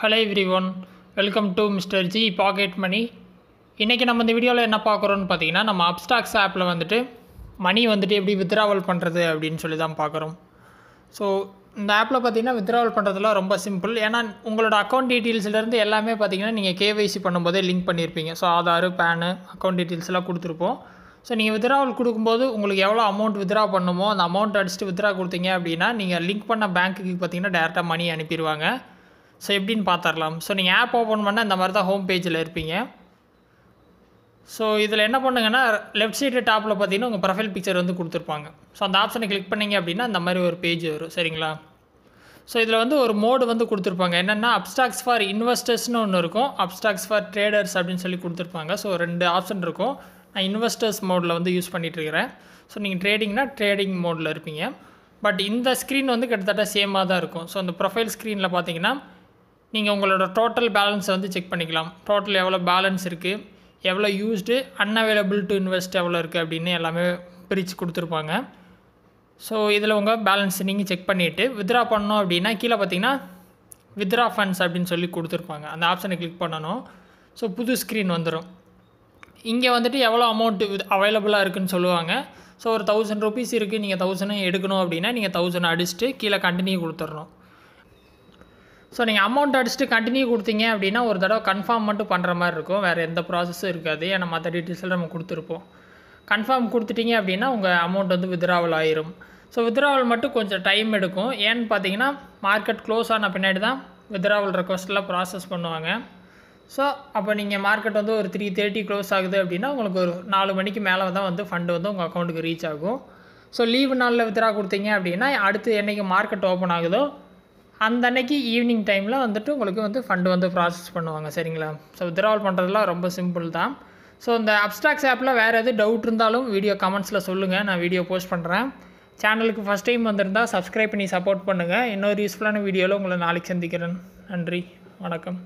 Hello everyone, welcome to Mr. G Pocket Money. இன்றைக்கி நம்ம இந்த வீடியோவில் என்ன பார்க்குறோன்னு பார்த்தீங்கன்னா, நம்ம அப்ஸ்டாக்ஸ் ஆப்பில் வந்துட்டு மணி வந்துட்டு எப்படி வித்ட்ராவல் பண்ணுறது அப்படின்னு சொல்லி தான் பார்க்குறோம். ஸோ இந்த ஆப்பில் பார்த்தீங்கன்னா வித்ட்ராவல் பண்ணுறதுலாம் ரொம்ப சிம்பிள். ஏன்னா உங்களோட அக்கௌண்ட் டீட்டெயில்ஸ்லேருந்து எல்லாமே பார்த்தீங்கன்னா நீங்கள் கேவைசி பண்ணும்போதே லிங்க் பண்ணியிருப்பீங்க. So Aadhaar, PAN, account details எல்லாம் கொடுத்துருப்போம். ஸோ நீங்கள் வித்ட்ராவல் கொடுக்கும்போது உங்களுக்கு எவ்வளோ அமௌண்ட் வித்ட்ரா பண்ணணுமோ அந்த அமௌண்ட் அடிச்சுட்டு வித்ட்ரா கொடுத்தீங்க அப்படின்னா நீங்கள் லிங்க் பண்ண பேங்க்குக்கு பார்த்தீங்கன்னா டேரெக்டாக மணி அனுப்பிடுவாங்க. ஸோ எப்படின்னு பார்த்துடலாம். ஸோ நீங்கள் ஆப் ஓப்பன் பண்ணால் இந்த மாதிரி தான் ஹோம் பேஜில் இருப்பீங்க. ஸோ இதில் என்ன பண்ணுங்கன்னா லெஃப்ட் சைடு டாப்பில் பார்த்தீங்கன்னா உங்கள் ப்ரொஃபைல் பிக்சர் வந்து கொடுத்துருப்பாங்க. ஸோ அந்த ஆப்ஷனை கிளிக் பண்ணிங்க அப்படின்னா இந்த மாதிரி ஒரு பேஜ் வரும். சரிங்களா? ஸோ இதில் வந்து ஒரு மோடு வந்து கொடுத்துருப்பாங்க. என்னென்னா அப்ஸ்டாக்ஸ் ஃபார் இன்வெஸ்டர்ஸ்னு ஒன்று இருக்கும், அப்ஸ்டாக்ஸ் ஃபார் ட்ரேடர்ஸ் அப்படின்னு சொல்லி கொடுத்துருப்பாங்க. ஸோ 2 ஆப்ஷன் இருக்கும். நான் இன்வெஸ்டர்ஸ் மோடில் வந்து யூஸ் பண்ணிகிட்ருக்கிறேன். ஸோ நீங்கள் ட்ரேடிங்னா ட்ரேடிங் மோடில் இருப்பீங்க. பட் இந்த ஸ்க்ரீன் வந்து கிட்டத்தட்ட சேமாக தான் இருக்கும். ஸோ அந்த ப்ரொஃபைல் ஸ்க்ரீனில் பார்த்தீங்கன்னா நீங்கள் உங்களோட டோட்டல் பேலன்ஸை வந்து செக் பண்ணிக்கலாம். டோட்டல் எவ்வளோ பேலன்ஸ் இருக்குது, எவ்வளோ யூஸ்டு, அன்அவைலபிள் டு இன்வெஸ்ட் எவ்வளோ இருக்குது அப்படின்னு எல்லாமே பிரித்து கொடுத்துருப்பாங்க. ஸோ இதில் உங்கள் பேலன்ஸ் நீங்கள் செக் பண்ணிவிட்டு வித்ட்ரா பண்ணணும் அப்படின்னா கீழே பார்த்தீங்கன்னா வித்ட்ரா ஃபண்ட்ஸ் அப்படின்னு சொல்லி கொடுத்துருப்பாங்க. அந்த ஆப்ஷனை கிளிக் பண்ணணும். ஸோ புது ஸ்க்ரீன் வந்துடும். இங்கே வந்துட்டு எவ்வளோ அமௌண்ட்டு அவைலபிளாக இருக்குதுன்னு சொல்லுவாங்க. ஸோ ஒரு 1000 ருபீஸ் இருக்குது, நீங்கள் 1000 எடுக்கணும் அப்படின்னா நீங்கள் 1000 அடிச்சுட்டு கீழே கண்டினியூ கொடுத்துட்றணும். ஸோ நீங்கள் அமௌண்ட் அடிச்சுட்டு கண்டினியூ கொடுத்தீங்க அப்படின்னா ஒரு தடவை கன்ஃபார்ம் மட்டும் பண்ணுற மாதிரி இருக்கும். வேறு எந்த ப்ராசஸும் இருக்காது. ஏன்னா மற்ற டீட்டெயில்ஸில் நம்ம கொடுத்துருப்போம். கன்ஃபார்ம் கொடுத்துட்டீங்க அப்படின்னா உங்கள் அமௌண்ட் வந்து வித்ட்ராவல் ஆயிரும். ஸோ வித்ட்ராவல் மட்டும் கொஞ்சம் டைம் எடுக்கும். ஏன்னு பார்த்தீங்கன்னா மார்க்கெட் க்ளோஸ் ஆன பின்னாடி தான் வித்ட்ராவல் ரெக்வஸ்ட்லாம் ப்ராசஸ் பண்ணுவாங்க. ஸோ அப்போ நீங்கள் மார்க்கெட் வந்து ஒரு 3:30 க்ளோஸ் ஆகுது அப்படின்னா உங்களுக்கு ஒரு 4 மணிக்கு மேலே தான் வந்து ஃபண்டு வந்து உங்கள் அக்கௌண்ட்டுக்கு ரீச் ஆகும். ஸோ லீவு நாளில் வித்ட்ரா கொடுத்தீங்க அப்படின்னா அடுத்து என்றைக்கு மார்க்கெட் ஓப்பன் ஆகுதோ அந்த அன்னைக்கு ஈவினிங் டைமில் வந்துட்டு உங்களுக்கு வந்து ஃபண்டு வந்து ப்ராசஸ் பண்ணுவாங்க. சரிங்களா? ஸோ வித்ட்ராவல் பண்ணுறதுலாம் ரொம்ப சிம்பிள் தான். ஸோ இந்த அப்ஸ்டாக்ஸ் ஆப்பில் வேறு எது டவுட் இருந்தாலும் வீடியோ கமெண்ட்ஸில் சொல்லுங்கள், நான் வீடியோ போஸ்ட் பண்ணுறேன். சேனலுக்கு ஃபஸ்ட் டைம் வந்திருந்தால் சப்ஸ்கிரைப் பண்ணி சப்போர்ட் பண்ணுங்கள். இன்னொரு யூஸ்ஃபுல்லான வீடியோவில் உங்களை நாளைக்கு சந்திக்கிறேன். நன்றி, வணக்கம்.